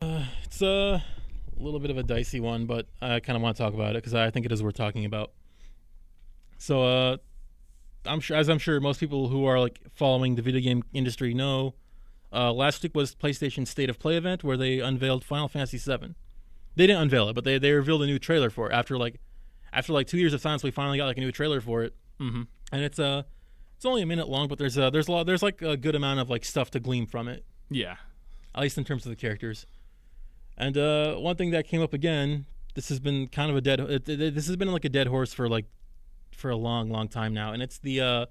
It's a little bit of a dicey one, but I kind of want to talk about it because I think it is worth talking about. So, I'm sure most people who are like following the video game industry know, last week was PlayStation's State of Play event where they unveiled Final Fantasy VII. They didn't unveil it, but they revealed a new trailer for it after 2 years of silence. We finally got like a new trailer for it, and it's only a minute long, but there's like a good amount of like stuff to glean from it, Yeah. at least in terms of the characters. And one thing that came up again, this has been kind of this has been like a dead horse for a long time now, and it's the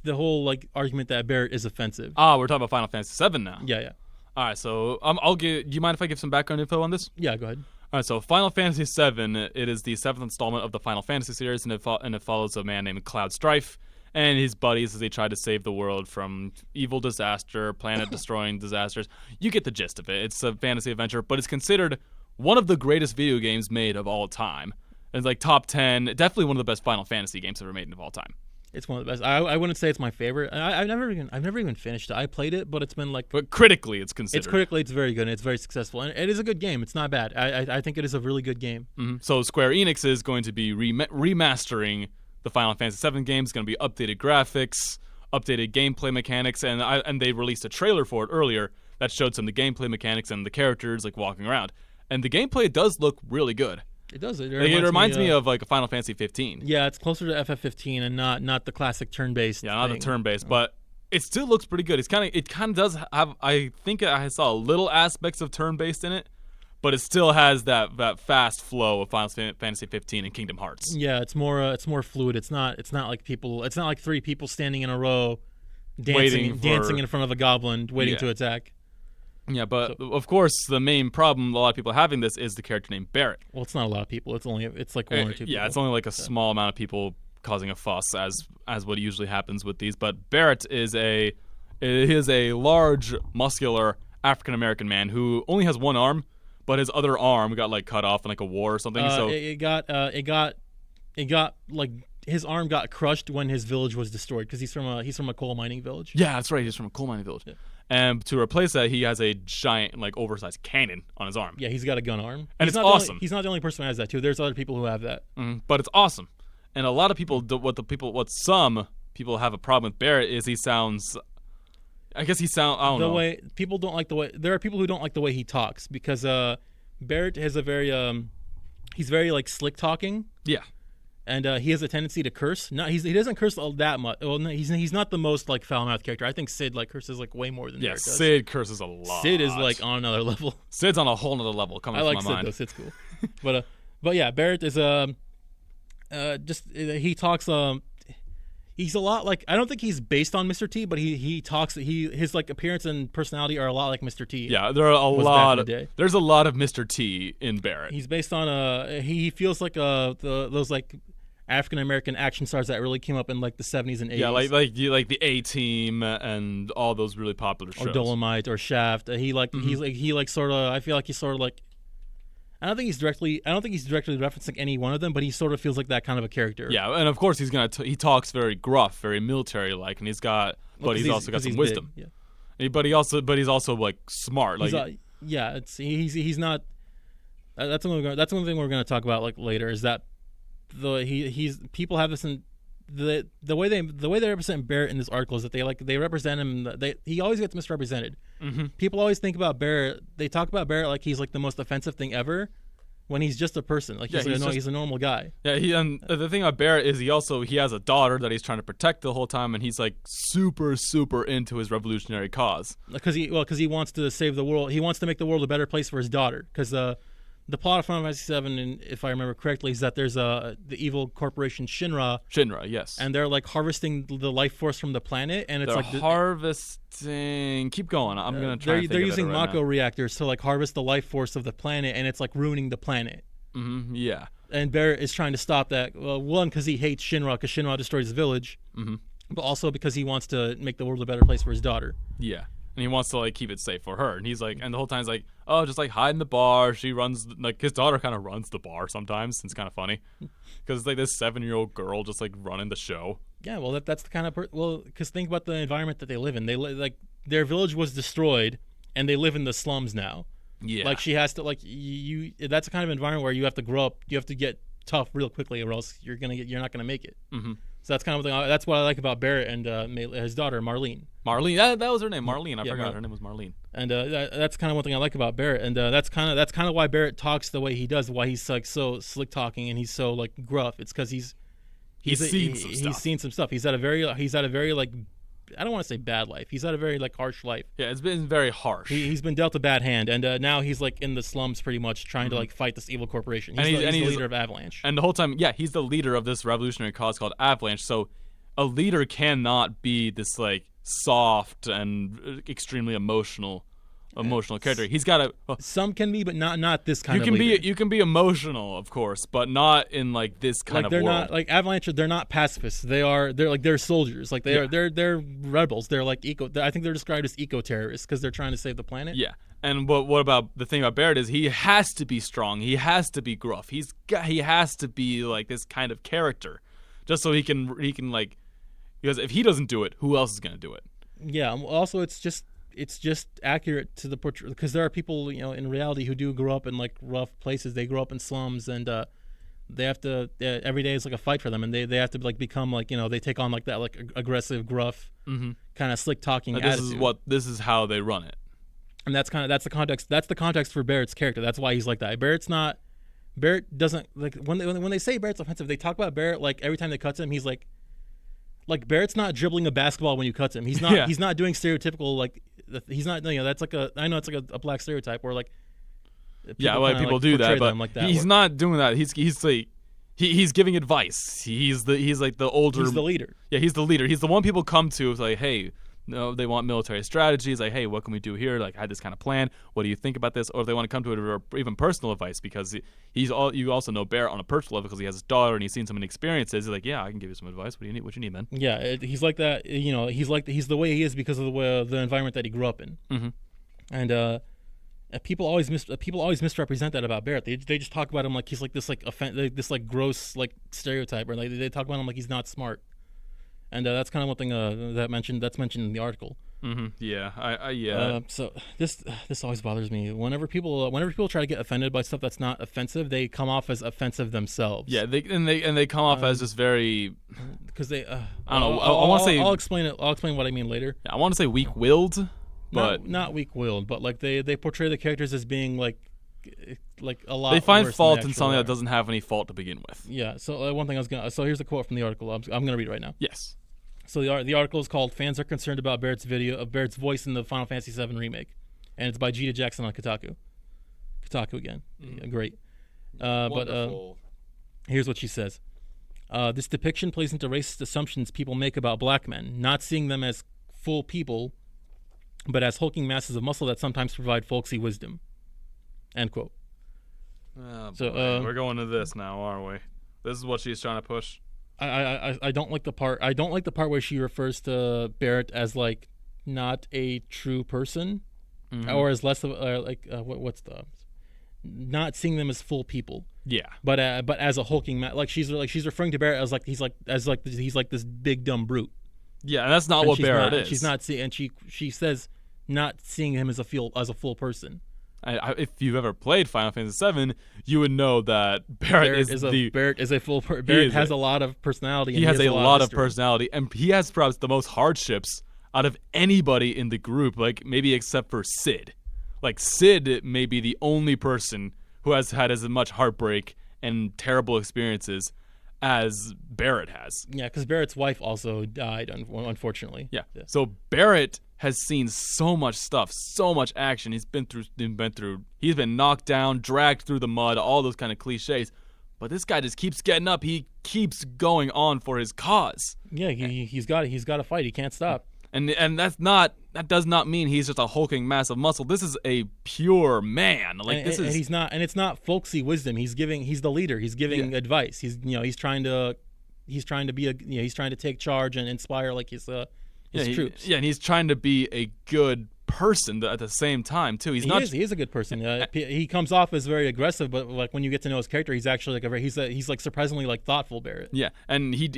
whole like argument that Barrett is offensive. We're talking about Final Fantasy VII now. Yeah. All right, so do you mind if I give some background info on this? Yeah, go ahead. All right, so Final Fantasy VII, it is the 7th installment of the Final Fantasy series, and it follows a man named Cloud Strife and his buddies as they try to save the world from evil disaster, planet-destroying disasters. You get the gist of it. It's a fantasy adventure, but it's considered one of the greatest video games made of all time. It's like top 10, definitely one of the best Final Fantasy games ever made of all time. It's one of the best. I wouldn't say it's my favorite. I've never even finished it. I played it, but it's been like. But critically, it's considered. It's very good. And it's very successful, and it is a good game. It's not bad. I think it is a really good game. Mm-hmm. So Square Enix is going to be remastering the Final Fantasy VII game. It's going to be updated graphics, updated gameplay mechanics, and they released a trailer for it earlier that showed some of the gameplay mechanics and the characters like walking around. And the gameplay does look really good. It does. It reminds me of like a Final Fantasy 15. Yeah, it's closer to FF15 and not the classic turn-based. Yeah, not the turn-based, but it still looks pretty good. It kind of does have. I think I saw little aspects of turn-based in it, but it still has that fast flow of Final Fantasy 15 and Kingdom Hearts. Yeah, it's more fluid. It's not like people. It's not like three people standing in a row, dancing in front of a goblin, waiting to attack. Yeah, but of course the main problem a lot of people are having this is the character named Barrett. Well, it's not a lot of people. It's like one or two people. Yeah, it's only like a small amount of people causing a fuss as what usually happens with these. But Barrett is a large, muscular African American man who only has one arm, but his other arm got like cut off in like a war or something. So it got like his arm got crushed when his village was destroyed because he's from a coal mining village. Yeah, that's right. He's from a coal mining village. Yeah. And to replace that, he has a giant, like, oversized cannon on his arm. Yeah, he's got a gun arm. And it's awesome. He's not the only person who has that, too. There's other people who have that. But it's awesome. And a lot of people, some people have a problem with Barrett is he sounds, I don't know. People don't like the way, there are people who don't like the way he talks because Barrett has a very, he's very, like, slick talking. Yeah. And he has a tendency to curse. He doesn't curse that much. Well, no, he's not the most like foul-mouthed character. I think Sid like curses like way more than Barrett does. Sid curses a lot. Sid is like on another level. Sid's on a whole other level. Coming from my mind. I like Sid though. Sid's cool. but yeah, Barrett is he talks he's a lot like I don't think he's based on Mr. T, but he talks his like appearance and personality are a lot like Mr. T. Yeah, there's a lot of Mr. T in Barrett. He's based on he feels like those like African American action stars that really came up in like the 70s and 80s. Yeah, like the A-Team and all those really popular shows. Or Dolomite or Shaft. He sort of I feel like he's sort of like I don't think he's directly referencing any one of them, but he sort of feels like that kind of a character. Yeah, and of course he talks very gruff, very military like, and he's also got some wisdom. Big, yeah. But he's also like smart. Like he's not. That's one thing we're going to talk about like later is that people have this in the way they represent Barrett in this article is that they represent him. He always gets misrepresented. Mm-hmm. People always think about Barrett. They talk about Barrett like he's like the most offensive thing ever, when he's just a person. Like he's a normal guy. Yeah, and the thing about Barrett is he has a daughter that he's trying to protect the whole time, and he's like super into his revolutionary cause. Because he wants to save the world. He wants to make the world a better place for his daughter. Because the plot of Final Fantasy VII, if I remember correctly, is that there's the evil corporation Shinra. Shinra, yes. And they're like harvesting the life force from the planet, and it's harvesting. Keep going. I'm gonna try. They're using Mako reactors to like harvest the life force of the planet, and it's like ruining the planet. Mm-hmm. Yeah. And Barrett is trying to stop that. Well, one because he hates Shinra because Shinra destroys his village, but also because he wants to make the world a better place for his daughter. Yeah. And he wants to like keep it safe for her, and he's like, and the whole time he's like, oh, just like hide in the bar. She runs like his daughter kind of runs the bar sometimes. It's kind of funny because it's like this 7-year-old girl just like running the show. Yeah, well, that's the kind of because think about the environment that they live in. They like their village was destroyed, and they live in the slums now. Yeah. Like she has to like you. That's the kind of environment where you have to grow up. You have to get tough real quickly, or else you're not gonna make it. Mm-hmm. So that's kind of that's what I like about Barrett and his daughter Marlene. Marlene, that was her name. Marlene. I forgot her name was Marlene. And that's kind of one thing I like about Barrett, and that's kind of why Barrett talks the way he does. Why he's like so slick talking and he's so like gruff. It's because he's seen some stuff. He's had a very like, I don't want to say bad life. He's had a very like harsh life. Yeah, it's been very harsh. He's been dealt a bad hand, and now he's like in the slums pretty much trying to like fight this evil corporation. He's the leader of Avalanche. And the whole time, yeah, he's the leader of this revolutionary cause called Avalanche. So a leader cannot be this like soft and extremely emotional character. He's got some can be, but not this kind of leader. You can be emotional, of course, but not in like this kind of they're world. Not like Avalanche. They're not pacifists. They're soldiers. Like they're rebels. They're like I think they're described as eco terrorists because they're trying to save the planet. Yeah. And what about the thing about Barrett is he has to be strong. He has to be gruff. He has to be like this kind of character, just so he can like, because if he doesn't do it, who else is going to do it? Yeah. Also, it's just accurate to the portrayal, because there are people in reality who do grow up in like rough places. They grow up in slums, and they have to every day is like a fight for them, and they have to like become like they take on like that like aggressive, gruff, kind of slick talking attitude. This is how they run it. And that's the context. That's the context for Barrett's character. That's why he's like that. Barrett doesn't like when they say Barrett's offensive. They talk about Barrett like every time they cut him, he's like Barrett's not dribbling a basketball when you cut him. He's not. Yeah. He's not doing stereotypical like. He's not. That's like I know it's like a black stereotype where like. People do that, but like that, he's not doing that. He's like. He's giving advice. He's like the older. He's the leader. Yeah, he's the leader. He's the one people come to. It's like, hey. No, they want military strategies. Like, hey, what can we do here? Like, I had this kind of plan. What do you think about this? Or if they want to come to it or even personal advice, because you also know Barrett on a personal level because he has his daughter and he's seen some experiences. He's like, yeah, I can give you some advice. What do you need? What you need, man? Yeah, he's like that. He's the way he is because of the environment that he grew up in. Mm-hmm. And people always misrepresent that about Barrett. They just talk about him like he's like this like this like gross like stereotype, or like they talk about him like he's not smart. And that's kind of one thing that's mentioned in the article. Mm-hmm. Yeah, yeah. So this always bothers me. Whenever people try to get offended by stuff that's not offensive, they come off as offensive themselves. Yeah, they come off as just very. Because they. I don't know. I want to say. I'll explain it. I'll explain what I mean later. Yeah, I want to say weak-willed, but not weak-willed, but like they portray the characters as being like a lot. They find worse fault than in something that doesn't have any fault to begin with. Yeah. So one thing so here's a quote from the article. I'm gonna read it right now. Yes. So the article is called "Fans Are Concerned About Barrett's voice in the Final Fantasy VII Remake," and it's by Gita Jackson on Kotaku. Kotaku again, great. But here's what she says: "This depiction plays into racist assumptions people make about black men, not seeing them as full people, but as hulking masses of muscle that sometimes provide folksy wisdom." End quote. Oh, so we're going to this now, aren't we? This is what she's trying to push. I don't like the part. I don't like the part where she refers to Barrett as like not a true person, or as less of what's the not seeing them as full people. Yeah. But as a hulking like she's referring to Barrett as like he's like this big dumb brute. Yeah, and that's not what Barrett is. She's not seeing, and she says not seeing him as a full person. If you've ever played Final Fantasy VII, you would know that Barrett has a lot of personality. He has a lot of personality, and he has perhaps the most hardships out of anybody in the group, like maybe except for Sid. Like Sid may be the only person who has had as much heartbreak and terrible experiences as Barrett has. Yeah, because Barrett's wife also died, unfortunately. Yeah. So Barrett has seen so much stuff, so much action. He's been knocked down, dragged through the mud, all those kind of cliches. But this guy just keeps getting up. He keeps going on for his cause. Yeah, he's got to fight. He can't stop. And that does not mean he's just a hulking mass of muscle. This is a pure man. It's not folksy wisdom. He's the leader. He's giving advice. He's trying to take charge and inspire like his troops. And he's trying to be a good person at the same time too. He is a good person. He comes off as very aggressive, but like when you get to know his character, he's actually like he's like surprisingly like thoughtful Barrett. Yeah, and he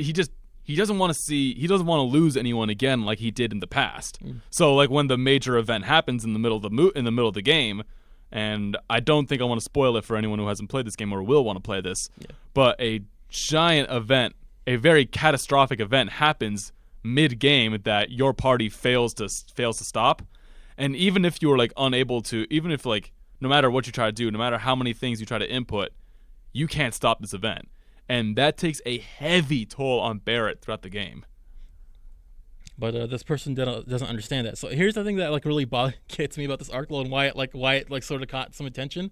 he doesn't want to lose anyone again like he did in the past. So like when the major event happens in the middle of the game, and I don't think I want to spoil it for anyone who hasn't played this game or will want to play this, but a giant event, a very catastrophic event happens mid-game that your party fails to stop. And even if you were like unable to, even if like no matter what you try to do, no matter how many things you try to input, you can't stop this event. And that takes a heavy toll on Barrett throughout the game. But this person doesn't understand that. So here's the thing that like really gets me about this article and why it sort of caught some attention.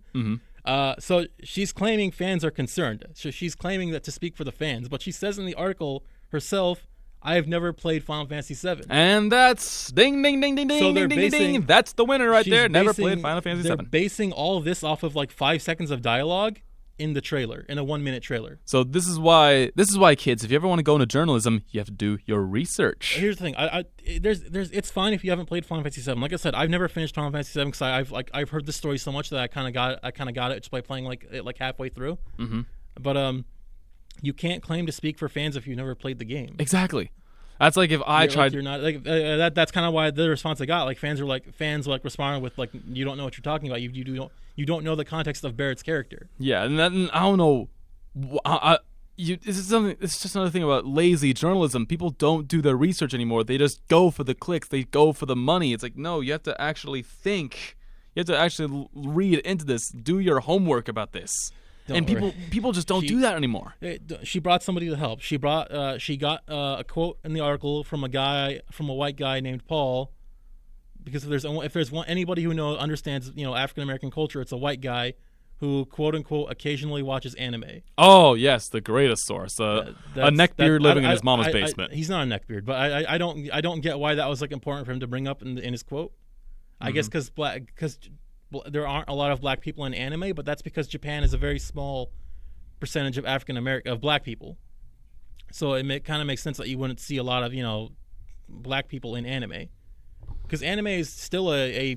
So she's claiming fans are concerned. So she's claiming that to speak for the fans, but she says in the article herself, "I have never played Final Fantasy VII." And that's ding ding ding ding ding so ding ding ding. That's the winner right there. Never played Final Fantasy VII. They're basing all of this off of like 5 seconds of dialogue in the trailer, in a 1-minute trailer. So this is why kids, if you ever want to go into journalism, you have to do your research. Here's the thing, it's fine if you haven't played Final Fantasy VII. Like I said, I've never finished Final Fantasy VII because I've heard this story so much that I kind of got it just by playing like halfway through. But you can't claim to speak for fans if you've never played the game. Exactly. That's like if I tried. Like you're not like that's kind of why the response I got. Like fans responding with like, you don't know what you're talking about. You don't know the context of Barrett's character. Yeah, and I don't know. It's just another thing about lazy journalism. People don't do their research anymore. They just go for the clicks. They go for the money. It's like, no, you have to actually think. You have to actually read into this. Do your homework about this. And people just don't do that anymore. She brought somebody to help. She got a quote in the article from a white guy named Paul, because if there's anybody who understands African American culture, it's a white guy who quote unquote occasionally watches anime. Oh yes, the greatest source. A neckbeard living in his mama's basement. He's not a neckbeard, but I don't get why that was like important for him to bring up in his quote. I guess because there aren't a lot of black people in anime, but that's because Japan is a very small percentage of of black people. So it kind of makes sense that you wouldn't see a lot of black people in anime, because anime is still a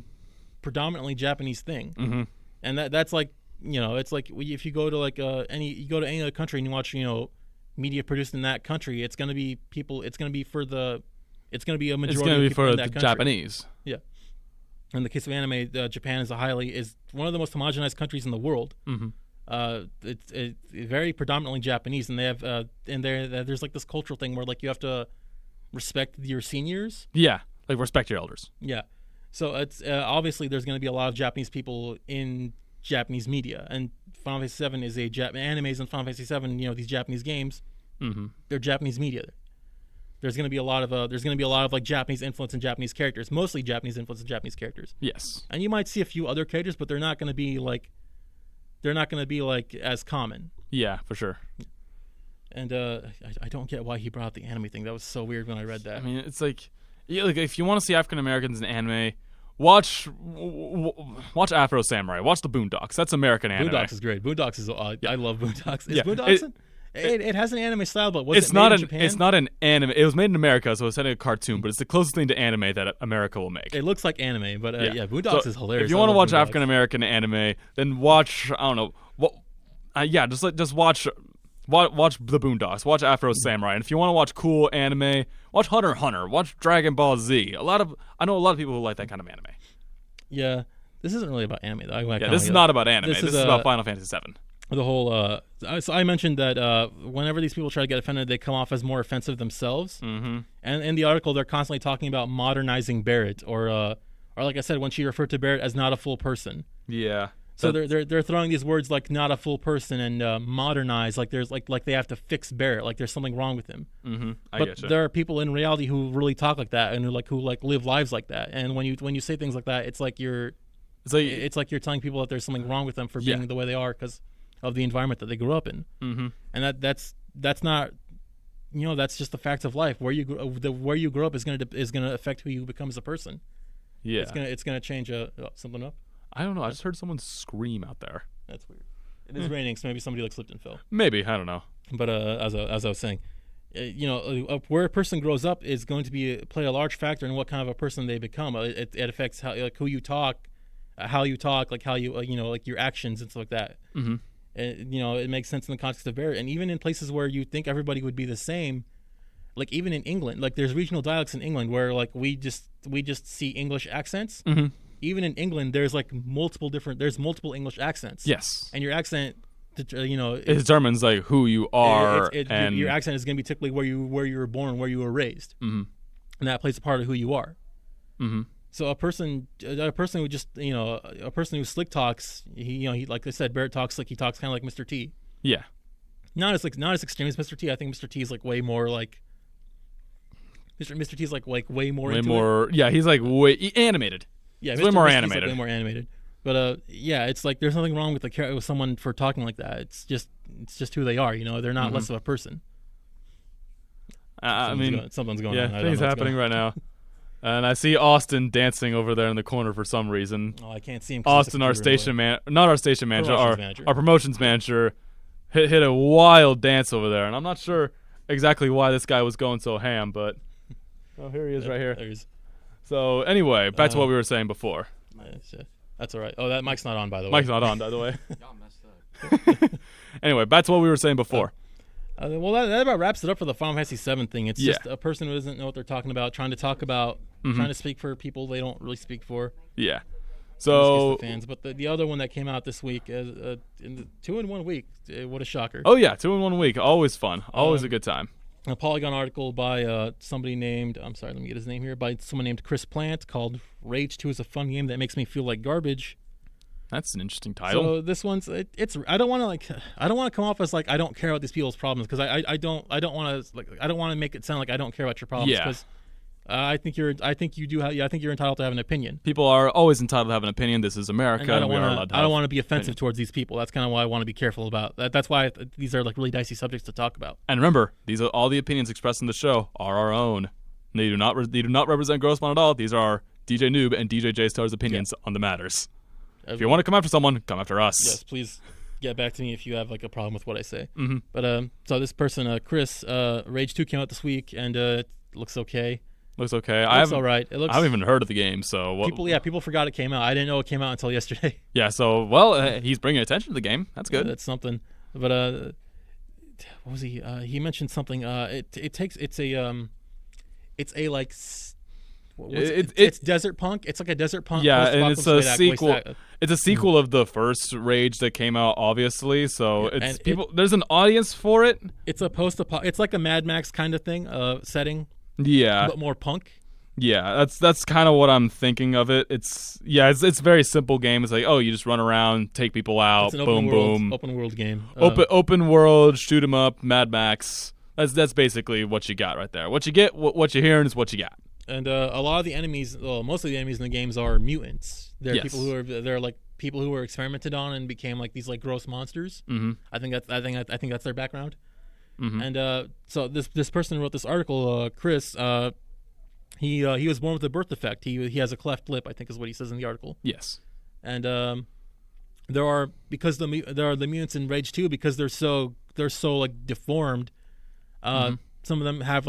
predominantly Japanese thing, and that's like it's like if you go to any other country and you watch media produced in that country, it's gonna be a majority. It's gonna be for the Japanese. Yeah. In the case of anime, Japan is one of the most homogenized countries in the world. It's very predominantly Japanese, and they have there's like this cultural thing where like you have to respect your seniors. Yeah, like respect your elders. Yeah, so it's obviously there's going to be a lot of Japanese people in Japanese media, and Final Fantasy VII is animes and Final Fantasy VII. These Japanese games, they're Japanese media. There's going to be a lot of like Japanese influence in Japanese characters, mostly Japanese influence in Japanese characters. Yes. And you might see a few other characters, but they're not going to be like as common. Yeah, for sure. And I don't get why he brought up the anime thing. That was so weird when I read that. I mean, it's like if you want to see African Americans in anime, watch Afro Samurai. Watch the Boondocks. That's American anime. Boondocks is great. Boondocks is I love Boondocks. Is yeah. Boondocks it has an anime style, but it's not an anime. It was made in America, so it's not a cartoon, but it's the closest thing to anime that America will make. It looks like anime, but Boondocks is hilarious. If you want to watch African American anime, then watch just watch the Boondocks, watch Afro Samurai, and if you want to watch cool anime, watch Hunter x Hunter, watch Dragon Ball Z. I know a lot of people who like that kind of anime. Yeah, this isn't really about anime though. This is not about anime. This is about Final Fantasy VII. The whole so I mentioned that whenever these people try to get offended, they come off as more offensive themselves. And in the article, they're constantly talking about modernizing Barrett, or like I said, when she referred to Barrett as not a full person. Yeah. So they're throwing these words like not a full person and modernize, like there's like they have to fix Barrett, like there's something wrong with him. But there are people in reality who really talk like that and who live lives like that. And when you say things like that, it's like you're telling people that there's something wrong with them for being the way they are because of the environment that they grew up in. And that's not, that's just the facts of life. Where you grow up is gonna affect who you become as a person. Yeah, it's gonna change something up. I don't know. I just heard someone scream out there. That's weird. It is raining, so maybe somebody slipped and fell. Maybe, I don't know. But as I was saying, where a person grows up is going to play a large factor in what kind of a person they become. It affects who you talk, how you talk, like how you like your actions and stuff like that. It makes sense in the context of Barrett, and even in places where you think everybody would be the same. like even in England, like there's regional dialects in England where like we just see English accents. Mm-hmm. Even in England, there's like multiple English accents. Yes. And your accent, it determines like who you are, and your accent is going to be typically where you were born, where you were raised, and that plays a part of who you are. Mm-hmm. So a person who just a person who slick talks, he like I said, Barrett talks like he talks kind of like Mr. T. Yeah. Not as extreme as Mr. T. I think Mr. T is like way more like Mr. T is like way more way into more. it. Yeah, he's like way animated. Yeah, he's way more animated. Like way more animated. But yeah, it's like there's nothing wrong with someone for talking like that. It's just who they are. They're not less of a person. Something's going on. Yeah, things happening right now. And I see Austin dancing over there in the corner for some reason. Oh, I can't see him. Austin, not our station manager, our promotions manager, hit a wild dance over there, and I'm not sure exactly why this guy was going so ham, but here he is right here. There he is. So anyway, back to what we were saying before. That's all right. Oh, that mic's not on, by the way. Mic's not on, by the way. Y'all messed up. Anyway, back to what we were saying before. Well, that about wraps it up for the Final Fantasy VII thing. It's just a person who doesn't know what they're talking about, trying to speak for people they don't really speak for. Yeah. So the fans, but the other one that came out this week, in the 2 in 1 week, what a shocker! Oh yeah, 2 in 1 week, always fun, always a good time. A Polygon article by somebody named, I'm sorry, let me get his name here, by someone named Chris Plant, called "Rage 2 is a fun game that makes me feel like garbage." That's an interesting title. So this one's it's I don't want to come off as like I don't care about these people's problems, because I don't want to make it sound like I don't care about your problems, because I think you're entitled to have an opinion. People are always entitled to have an opinion. This is America, and we are allowed to have I don't want to be offensive towards these people. That's kind of why I want to be careful about that. That's why these are like really dicey subjects to talk about. And remember, all the opinions expressed in the show are our own. They do not represent Grossman at all. These are DJ Noob and DJ J Star's opinions on the matters. If you want to come after someone, come after us. Yes, please get back to me if you have like a problem with what I say. Mm-hmm. But so this person, Chris, Rage 2 came out this week, and it looks okay. Looks okay. It looks all right. I haven't even heard of the game, so people forgot it came out. I didn't know it came out until yesterday. Yeah, so he's bringing attention to the game. That's good. That's something. But what was he? He mentioned something. It's desert punk. It's like a desert punk. Yeah, and it's a sequel. It's a sequel of the first Rage that came out, obviously. So there's an audience for it. It's a It's like a Mad Max kind of thing, setting. Yeah, but more punk. Yeah, that's kind of what I'm thinking of it. It's very simple game. It's like, you just run around, take people out, boom. Open world game. Open world, shoot 'em up, Mad Max. That's basically what you got right there. What you get, what you're hearing is what you got. And a lot of the enemies, most of the enemies in the games are mutants. They're people who were experimented on and became like these like gross monsters. Mm-hmm. I think that's their background. Mm-hmm. And so this person wrote this article, Chris. He was born with a birth defect. He has a cleft lip, I think is what he says in the article. Yes. And there are the mutants in Rage 2 because they're so like deformed. Some of them have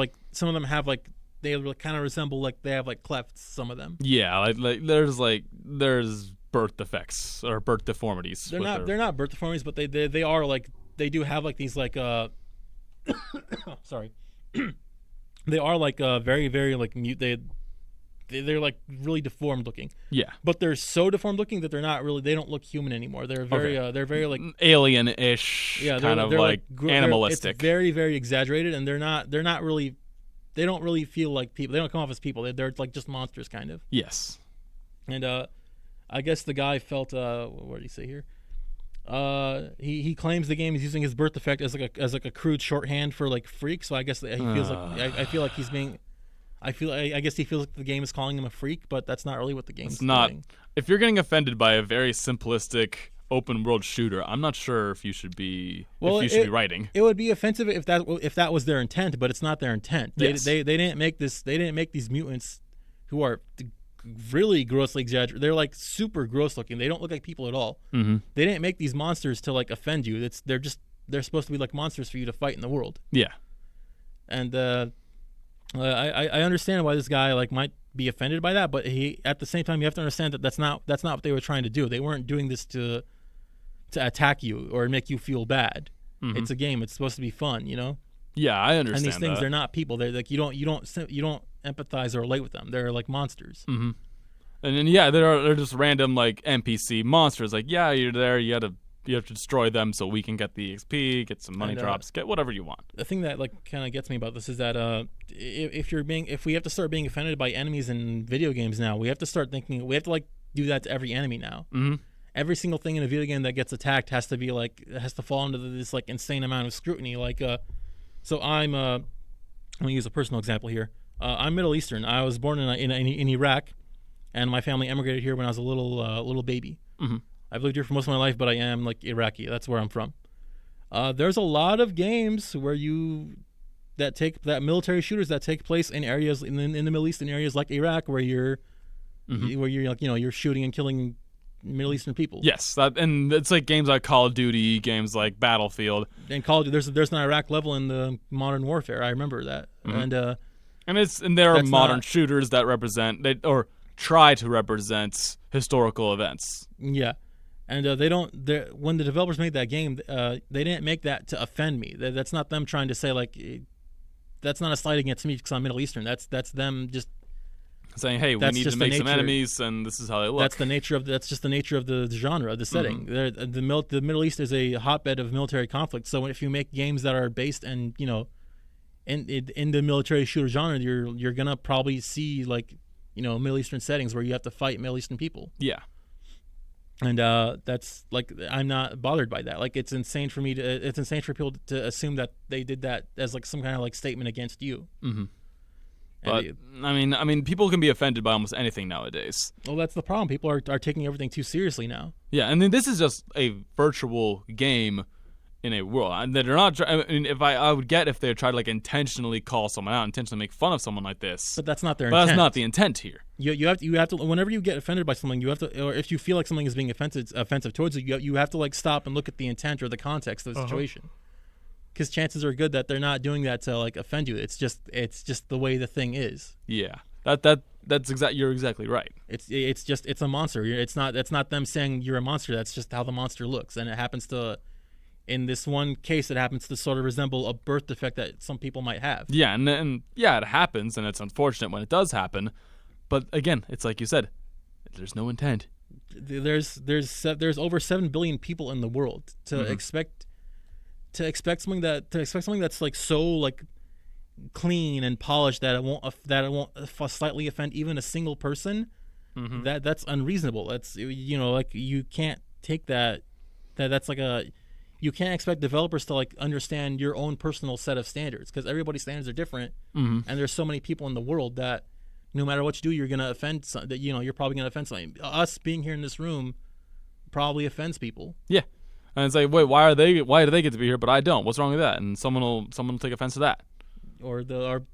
they kind of resemble like they have like clefts. Some of them. Yeah, there's birth defects or birth deformities. They're not birth deformities, but they are like they do have like these like sorry. They are like very very like mute. They're like really deformed looking. Yeah. But they're so deformed looking that they don't look human anymore. They're very they're very like alien-ish. Yeah, they're like animalistic. It's very very exaggerated, and they're not really. They don't really feel like people. They don't come off as people. They're like just monsters, kind of. Yes. And I guess the guy felt. What did he say here? He claims the game is using his birth defect as like a crude shorthand for like freak. So I guess he feels like I feel like he's being. I guess he feels like the game is calling him a freak, but that's not really what the game's doing. If you're getting offended by a very simplistic open world shooter, I'm not sure if you should be be writing. It would be offensive if that was their intent, but it's not their intent. They didn't make this. They didn't make these mutants who are really grossly exaggerated. They're like super gross looking. They don't look like people at all. Mm-hmm. They didn't make these monsters to like offend you. They're supposed to be like monsters for you to fight in the world. Yeah. And I understand why this guy like might be offended by that, but at the same time you have to understand that that's not what they were trying to do. They weren't doing this to attack you or make you feel bad. Mm-hmm. It's a game. It's supposed to be fun, you know? Yeah, I understand. And these things, that. they're not people. They're like you don't empathize or relate with them. They're like monsters. Mm-hmm. And then they're just random like NPC monsters. Like you're there. You have to destroy them so we can get the XP, get some money drops, get whatever you want. The thing that like kind of gets me about this is that if we have to start being offended by enemies in video games now, we have to start thinking we have to like do that to every enemy now. Mm-hmm. Every single thing in a video game that gets attacked has to fall into this like insane amount of scrutiny. Like, so I'm gonna use a personal example here. I'm Middle Eastern. I was born in Iraq, and my family emigrated here when I was a little baby. Mm-hmm. I've lived here for most of my life, but I am like Iraqi. That's where I'm from. There's a lot of games where that military shooters that take place in areas in the Middle East, in areas like Iraq, where you're like you're shooting and killing Middle Eastern people. Yes, and it's like games like Call of Duty, games like Battlefield. And Call of Duty, there's an Iraq level in the Modern Warfare. I remember that. Mm-hmm. And there are modern shooters that represent or try to represent historical events. Yeah. And when the developers made that game, they didn't make that to offend me. That's not them trying to say like, that's not a slight against me because I'm Middle Eastern. That's them just saying, hey, we need to make some enemies, and this is how they look. That's just the nature of the genre, the setting. Mm-hmm. The Middle East is a hotbed of military conflict. So if you make games that are based in the military shooter genre, you're gonna probably see like Middle Eastern settings where you have to fight Middle Eastern people. Yeah. And that's like I'm not bothered by that. Like it's insane for people to assume that they did that as like some kind of like statement against you. Mm-hmm. But I mean, people can be offended by almost anything nowadays. Well, that's the problem. People are taking everything too seriously now. Yeah, and then this is just a virtual game in a world, and they're not. I mean, if I would get if they tried to like intentionally call someone out, intentionally make fun of someone like this. But that's not their intent. That's not the intent here. You have to whenever you get offended by something, you have to, or if you feel like something is being offensive towards you, you have to like stop and look at the intent or the context of the situation. Because chances are good that they're not doing that to like offend you. It's just the way the thing is. Yeah, you're exactly right. It's a monster. That's not them saying you're a monster. That's just how the monster looks, and it happens to. In this one case, it happens to sort of resemble a birth defect that some people might have. Yeah, and it happens, and it's unfortunate when it does happen. But again, it's like you said, there's no intent. There's over 7 billion people in the world. To expect something that's like so like clean and polished that it won't slightly offend even a single person. Mm-hmm. That's unreasonable. That's like you can't take that. That's like a. You can't expect developers to like understand your own personal set of standards because everybody's standards are different, and there's so many people in the world that no matter what you do, you're gonna offend. You're probably gonna offend something. Us being here in this room probably offends people. Yeah, and it's like, wait, why do they get to be here, but I don't? What's wrong with that? And someone will take offense to that. Or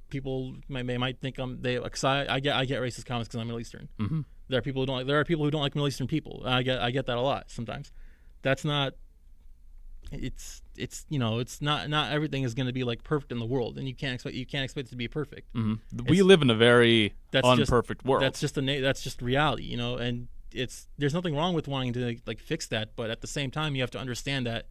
people might think because I get racist comments because I'm Middle Eastern. Mm-hmm. There are people who don't like Middle Eastern people. I get that a lot sometimes. That's not. It's not everything is going to be like perfect in the world, and you can't expect it to be perfect. Mm-hmm. We live in a very unperfect world. That's just reality, and there's nothing wrong with wanting to like fix that, but at the same time you have to understand that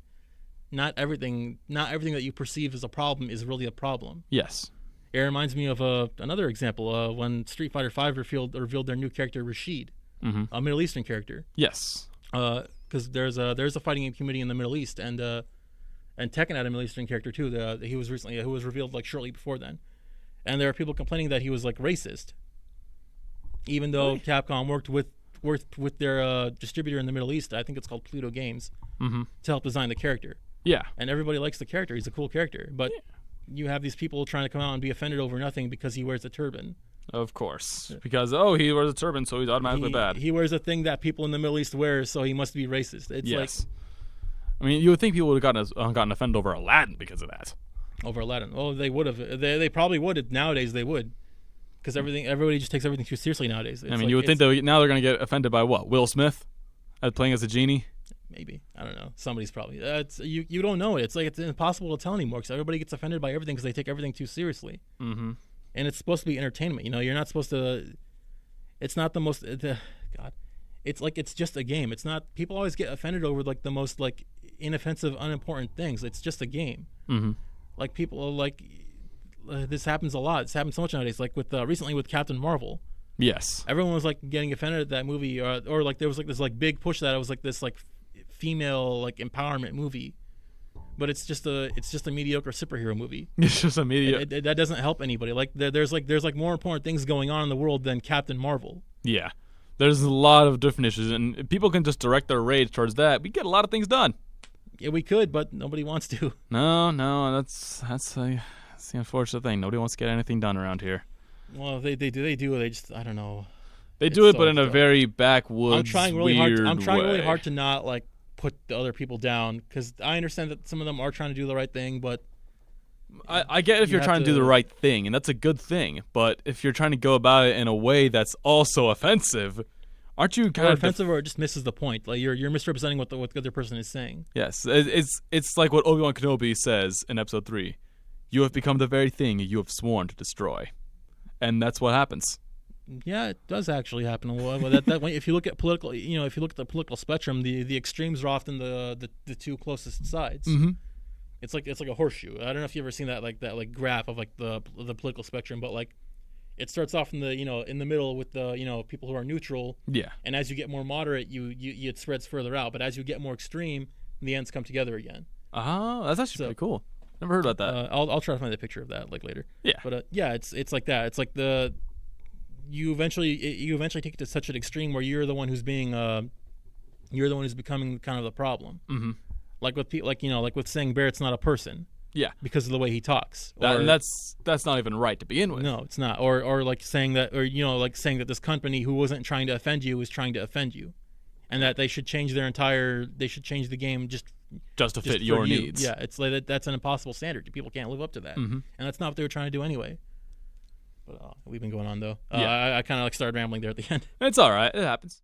not everything that you perceive as a problem is really a problem. Yes. It reminds me of another example when Street Fighter V revealed their new character Rashid, a Middle Eastern character. Yes. Because there's a fighting game community in the Middle East, and Tekken had a Middle Eastern character too. Who was revealed like shortly before then, and there are people complaining that he was like racist, even though Capcom worked with their distributor in the Middle East. I think it's called Pluto Games, to help design the character. Yeah, and everybody likes the character. He's a cool character, but you have these people trying to come out and be offended over nothing because he wears a turban. Of course, because he wears a turban, so he's automatically bad. He wears a thing that people in the Middle East wear, so he must be racist. It's yes. I mean, you would think people would have gotten offended over Aladdin because of that. Over Aladdin? Oh, they would have. They probably would. Nowadays, they would, because everybody just takes everything too seriously nowadays. I mean, you would think now they're going to get offended by what? Will Smith, playing as a genie? Maybe, I don't know. Somebody's probably. You don't know it. It's like it's impossible to tell anymore because everybody gets offended by everything because they take everything too seriously. Mm-hmm. And it's supposed to be entertainment. You're not supposed to. It's not the most. God, it's like it's just a game. It's not. People always get offended over like the most like inoffensive, unimportant things. It's just a game. Mm-hmm. Like people like this happens a lot. This happens so much nowadays. Like with recently with Captain Marvel. Yes. Everyone was like getting offended at that movie, or like there was like this like big push that it was like this like female like empowerment movie, but it's just a mediocre superhero movie. It's just a mediocre. That doesn't help anybody. Like there's more important things going on in the world than Captain Marvel. Yeah, there's a lot of different issues, and if people can just direct their rage towards that, we get a lot of things done. Yeah, we could, but nobody wants to. No, that's the unfortunate thing. Nobody wants to get anything done around here. Well, they do. They just I don't know. They do it, but in a very backwoods. I'm trying really hard. I'm trying way. really hard to not like put the other people down because I understand that some of them are trying to do the right thing, but I get if you're trying to do the right thing, and that's a good thing. But if you're trying to go about it in a way that's also offensive, aren't you kind of offensive, or it just misses the point? Like you're misrepresenting what the other person is saying. Yes, it's like what Obi-Wan Kenobi says in Episode 3. You have become the very thing you have sworn to destroy. And that's what happens. Yeah, it does actually happen. Well, that way, if you look at political, if you look at the political spectrum, the extremes are often the two closest sides. Mm-hmm. It's like a horseshoe. I don't know if you've ever seen that graph of like the political spectrum, but like it starts off in the middle with the people who are neutral. Yeah. And as you get more moderate, you it spreads further out. But as you get more extreme, the ends come together again. Oh, that's actually pretty cool. Never heard about that. I'll try to find a picture of that like later. Yeah. But yeah, it's like that. It's like you eventually take it to such an extreme where you're the one who's being you're the one who's becoming kind of the problem. Mm-hmm. Like with like with saying Barrett's not a person. Yeah. Because of the way he talks. And that's not even right to begin with. No, it's not. Or like saying that, or like saying that this company who wasn't trying to offend you was trying to offend you, and that they should change the game just to fit your needs. Yeah, it's like that's an impossible standard. People can't live up to that, and that's not what they were trying to do anyway. But we've been going on though. Yeah. I kind of like started rambling there at the end. It's all right. It happens.